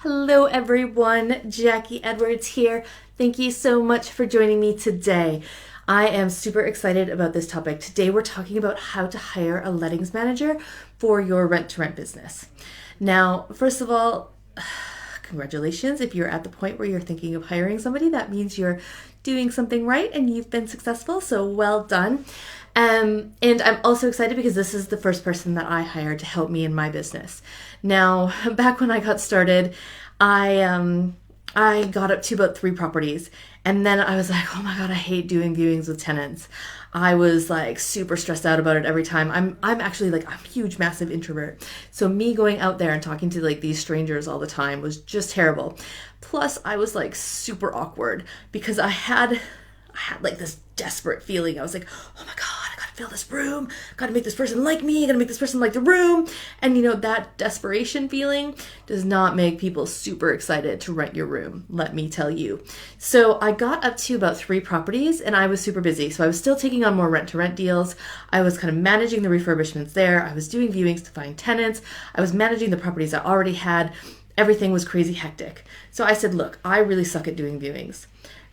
Hello everyone, Jacquie Edwards here. Thank you so much for joining me today. I am super excited about this topic. Today we're talking about how to hire a lettings manager for your rent-to-rent business. Now, first of all, congratulations. If you're at the point where you're thinking of hiring somebody, that means you're doing something right and you've been successful, so well done. And I'm also excited because this is the first person that I hired to help me in my business. Now, back when I got started, I got up to about 3 properties, and then I was like, oh my God, I hate doing viewings with tenants. I was like super stressed out about it every time. I'm actually like a huge, massive introvert. So me going out there and talking to like these strangers all the time was just terrible. Plus I was like super awkward because I had like this desperate feeling. I was like, oh my God, I gotta fill this room. Gotta make this person like me. Gotta make this person like the room. And you know, that desperation feeling does not make people super excited to rent your room, let me tell you. So I got up to about 3 properties and I was super busy. So I was still taking on more rent-to-rent deals. I was kind of managing the refurbishments there. I was doing viewings to find tenants. I was managing the properties I already had. Everything was crazy hectic. So I said, look, I really suck at doing viewings.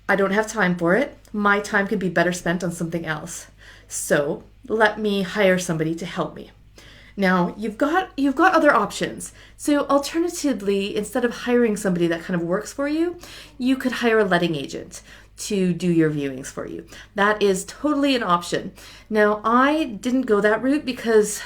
I don't have time for it. My time could be better spent on something else. So let me hire somebody to help me. Now you've got other options. So alternatively, instead of hiring somebody that kind of works for you, you could hire a letting agent to do your viewings for you. That is totally an option. Now I didn't go that route because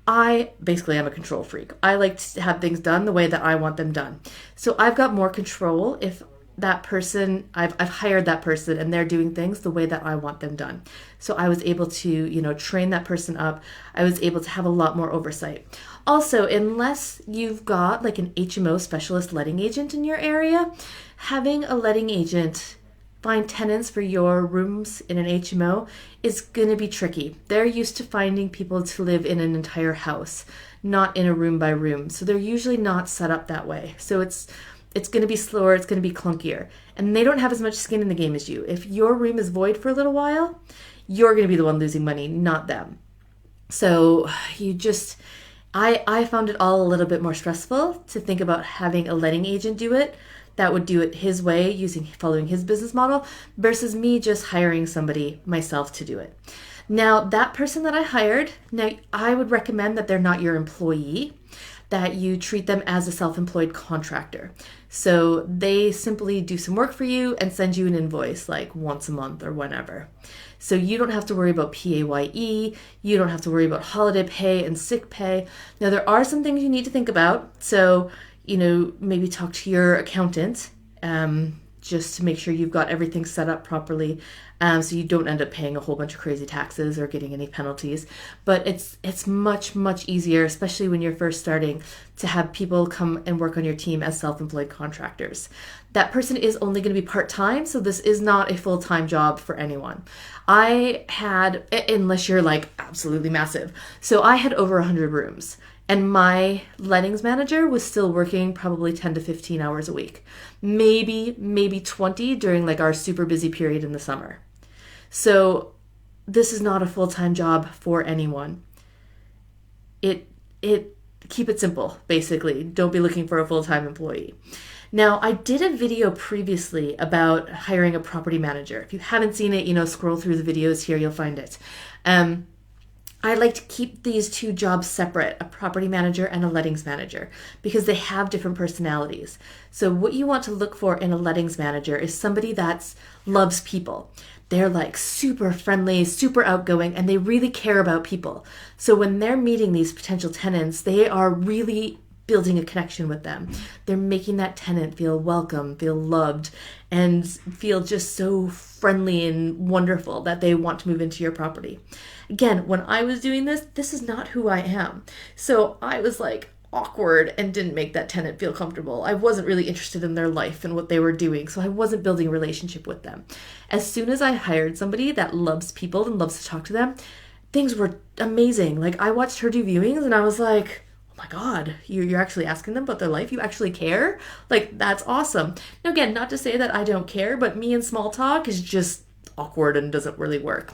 I'm a control freak. I like to have things done the way that I want them done. So I've got more control if that person, I've hired that person and they're doing things the way that I want them done. So I was able to, train that person up. I was able to have a lot more oversight. Also, unless you've got like an HMO specialist letting agent in your area, having a letting agent find tenants for your rooms in an HMO is going to be tricky. They're used to finding people to live in an entire house, not in a room by room. So they're usually not set up that way. So it's going to be slower, it's going to be clunkier. And they don't have as much skin in the game as you. If your room is void for a little while, you're going to be the one losing money, not them. So I found it all a little bit more stressful to think about having a letting agent do it that would do it his way, following his business model, versus me just hiring somebody myself to do it. Now, that person that I hired, I would recommend that they're not your employee, that you treat them as a self-employed contractor. So they simply do some work for you and send you an invoice like once a month or whenever. So you don't have to worry about PAYE, you don't have to worry about holiday pay and sick pay. Now there are some things you need to think about. So, maybe talk to your accountant just to make sure you've got everything set up properly, so you don't end up paying a whole bunch of crazy taxes or getting any penalties. But it's much, much easier, especially when you're first starting, to have people come and work on your team as self-employed contractors. That person is only going to be part-time, so this is not a full-time job for anyone. I had, unless you're like absolutely massive, so I had over 100 rooms. And my lettings manager was still working probably 10 to 15 hours a week. Maybe 20 during like our super busy period in the summer. So this is not a full-time job for anyone. Keep it simple, basically. Don't be looking for a full-time employee. Now, I did a video previously about hiring a property manager. If you haven't seen it, scroll through the videos here, you'll find it. I like to keep these 2 jobs separate, a property manager and a lettings manager, because they have different personalities. So what you want to look for in a lettings manager is somebody that loves people. They're like super friendly, super outgoing, and they really care about people. So when they're meeting these potential tenants, they are really building a connection with them. They're making that tenant feel welcome, feel loved, and feel just so friendly and wonderful that they want to move into your property. Again, when I was doing this is not who I am. So I was like awkward and didn't make that tenant feel comfortable. I wasn't really interested in their life and what they were doing, so I wasn't building a relationship with them. As soon as I hired somebody that loves people and loves to talk to them, things were amazing. Like I watched her do viewings and I was like, my God, you're actually asking them about their life? You actually care? Like, that's awesome. Now, again, not to say that I don't care, but me and small talk is just awkward and doesn't really work.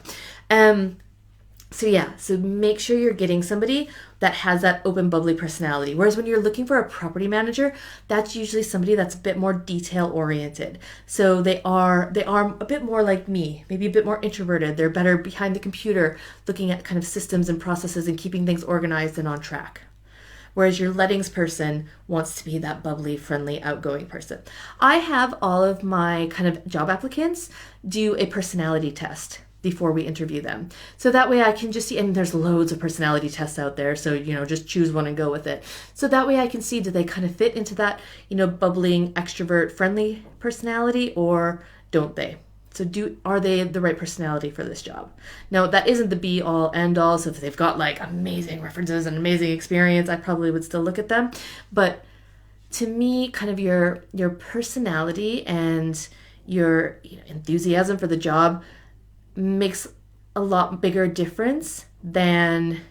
So make sure you're getting somebody that has that open, bubbly personality. Whereas when you're looking for a property manager, that's usually somebody that's a bit more detail oriented. So they are a bit more like me, maybe a bit more introverted. They're better behind the computer, looking at kind of systems and processes and keeping things organized and on track. Whereas your lettings person wants to be that bubbly, friendly, outgoing person. I have all of my kind of job applicants do a personality test before we interview them. So that way I can just see, and there's loads of personality tests out there. So, just choose one and go with it. So that way I can see, do they kind of fit into that, bubbling, extrovert, friendly personality, or don't they? So are they the right personality for this job? Now, that isn't the be all end all. So if they've got like amazing references and amazing experience, I probably would still look at them. But to me, kind of your personality and your enthusiasm for the job makes a lot bigger difference than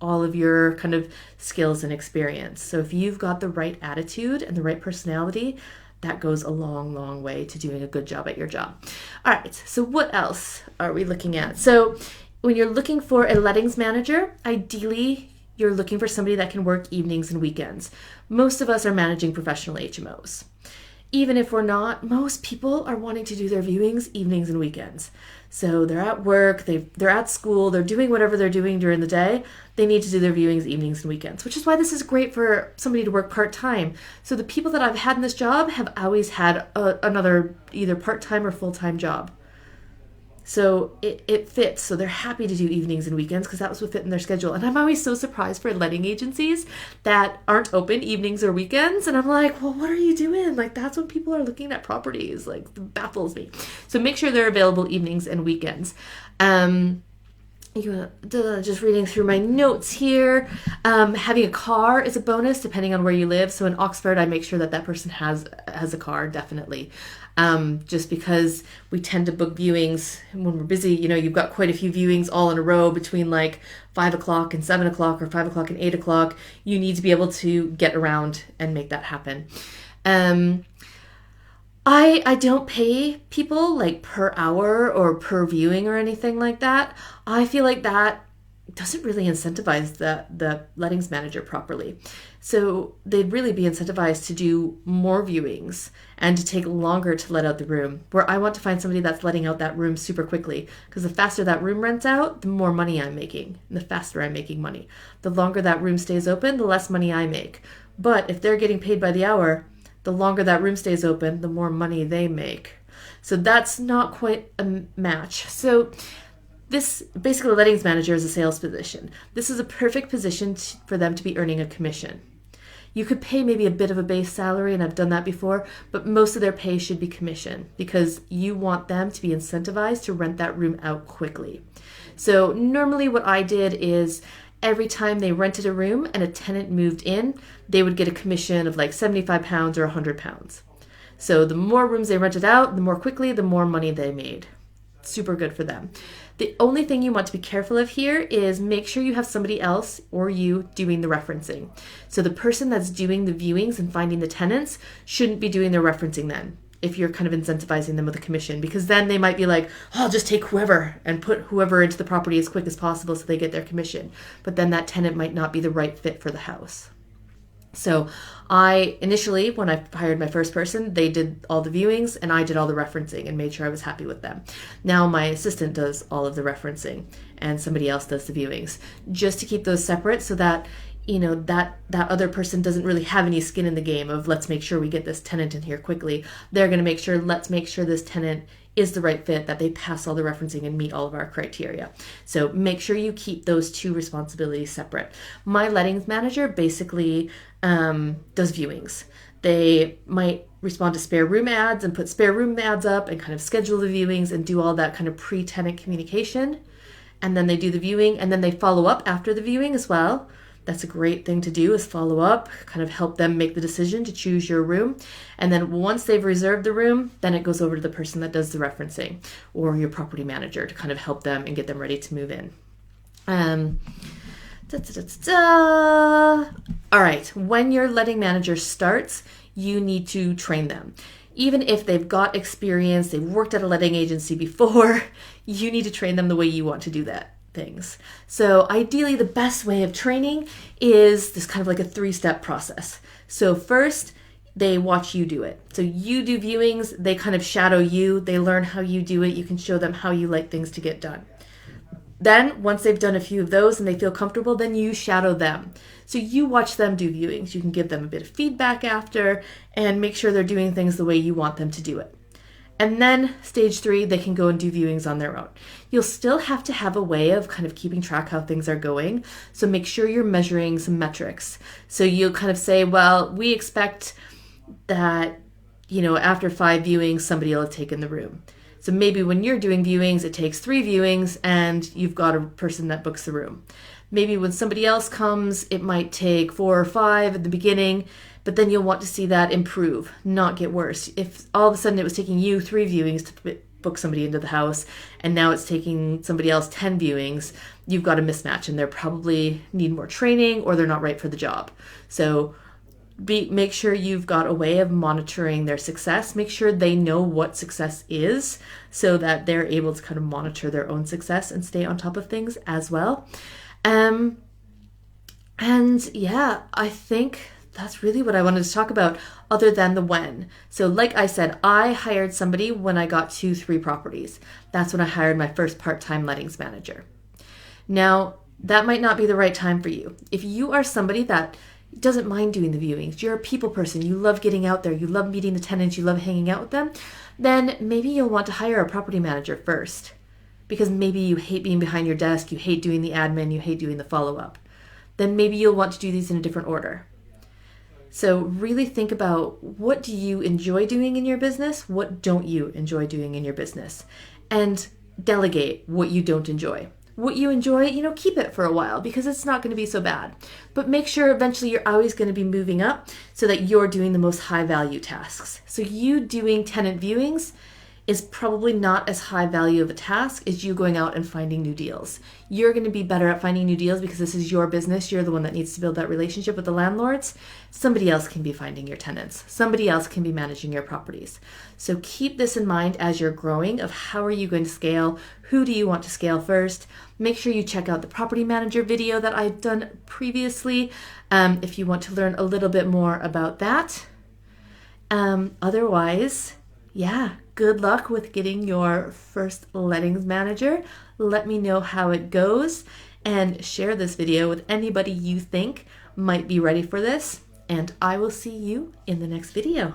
all of your kind of skills and experience. So if you've got the right attitude and the right personality, that goes a long, long way to doing a good job at your job. All right, so what else are we looking at? So when you're looking for a lettings manager, ideally you're looking for somebody that can work evenings and weekends. Most of us are managing professional HMOs. Even if we're not, most people are wanting to do their viewings evenings and weekends. So they're at work, they're at school, they're doing whatever they're doing during the day. They need to do their viewings evenings and weekends, which is why this is great for somebody to work part-time. So the people that I've had in this job have always had another either part-time or full-time job. So it fits. So they're happy to do evenings and weekends because that was what fit in their schedule. And I'm always so surprised for letting agencies that aren't open evenings or weekends. And I'm like, well, what are you doing? Like, that's when people are looking at properties. Like, it baffles me. So make sure they're available evenings and weekends. Just reading through my notes here. Having a car is a bonus depending on where you live. So in Oxford, I make sure that person has a car, definitely. Just because we tend to book viewings when we're busy, you've got quite a few viewings all in a row between like 5 o'clock and 7 o'clock or 5 o'clock and 8 o'clock. You need to be able to get around and make that happen. I don't pay people like per hour or per viewing or anything like that. I feel like that doesn't really incentivize the lettings manager properly. So they'd really be incentivized to do more viewings and to take longer to let out the room, where I want to find somebody that's letting out that room super quickly, because the faster that room rents out, the more money I'm making, and the faster I'm making money. The longer that room stays open, the less money I make. But if they're getting paid by the hour, the longer that room stays open, the more money they make. So that's not quite a match. So this basically, a lettings manager is a sales position. This is a perfect position for them to be earning a commission. You could pay maybe a bit of a base salary, and I've done that before, but most of their pay should be commission because you want them to be incentivized to rent that room out quickly. So normally what I did is every time they rented a room and a tenant moved in, they would get a commission of like £75 or £100. So the more rooms they rented out, the more quickly, the more money they made. Super good for them. The only thing you want to be careful of here is make sure you have somebody else or you doing the referencing. So the person that's doing the viewings and finding the tenants shouldn't be doing their referencing then, if you're kind of incentivizing them with a commission, because then they might be like, oh, I'll just take whoever and put whoever into the property as quick as possible so they get their commission. But then that tenant might not be the right fit for the house. So I initially, when I hired my first person, they did all the viewings and I did all the referencing and made sure I was happy with them. Now my assistant does all of the referencing and somebody else does the viewings, just to keep those separate so that that other person doesn't really have any skin in the game of let's make sure we get this tenant in here quickly. They're going to make sure, let's make sure this tenant is the right fit, that they pass all the referencing and meet all of our criteria. So make sure you keep those two responsibilities separate. My lettings manager basically does viewings. They might respond to spare room ads and put spare room ads up and kind of schedule the viewings and do all that kind of pre-tenant communication. And then they do the viewing and then they follow up after the viewing as well. That's a great thing to do, is follow up, kind of help them make the decision to choose your room. And then once they've reserved the room, then it goes over to the person that does the referencing or your property manager to kind of help them and get them ready to move in. All right, when your letting manager starts, you need to train them. Even if they've got experience, they've worked at a letting agency before, you need to train them the way you want to do that. things. So ideally, the best way of training is this kind of like a 3-step process. So first, they watch you do it. So you do viewings, they kind of shadow you, they learn how you do it, you can show them how you like things to get done. Then, once they've done a few of those and they feel comfortable, then you shadow them. So you watch them do viewings. You can give them a bit of feedback after and make sure they're doing things the way you want them to do it. And then stage 3, they can go and do viewings on their own. You'll still have to have a way of kind of keeping track how things are going. So make sure you're measuring some metrics. So you'll kind of say, well, we expect that, after 5 viewings, somebody will have taken the room. So maybe when you're doing viewings, it takes 3 viewings and you've got a person that books the room. Maybe when somebody else comes, it might take 4 or 5 at the beginning, but then you'll want to see that improve, not get worse. If all of a sudden it was taking you 3 viewings to book somebody into the house, and now it's taking somebody else 10 viewings, you've got a mismatch and they probably need more training or they're not right for the job. So make sure you've got a way of monitoring their success. Make sure they know what success is so that they're able to kind of monitor their own success and stay on top of things as well. And yeah, I think that's really what I wanted to talk about other than the when. So like I said, I hired somebody when I got 2-3 properties. That's when I hired my first part-time lettings manager. Now, that might not be the right time for you. If you are somebody that doesn't mind doing the viewings, you're a people person, you love getting out there, you love meeting the tenants, you love hanging out with them, then maybe you'll want to hire a property manager first. Because maybe you hate being behind your desk, you hate doing the admin, you hate doing the follow-up. Then maybe you'll want to do these in a different order. So really think about, what do you enjoy doing in your business? What don't you enjoy doing in your business? And delegate what you don't enjoy. What you enjoy, keep it for a while because it's not going to be so bad. But make sure eventually you're always going to be moving up so that you're doing the most high value tasks. So you doing tenant viewings is probably not as high value of a task as you going out and finding new deals. You're going to be better at finding new deals because this is your business. You're the one that needs to build that relationship with the landlords. Somebody else can be finding your tenants. Somebody else can be managing your properties. So keep this in mind as you're growing of how are you going to scale? Who do you want to scale first? Make sure you check out the property manager video that I've done previously if you want to learn a little bit more about that. Otherwise, good luck with getting your first lettings manager. Let me know how it goes and share this video with anybody you think might be ready for this. And I will see you in the next video.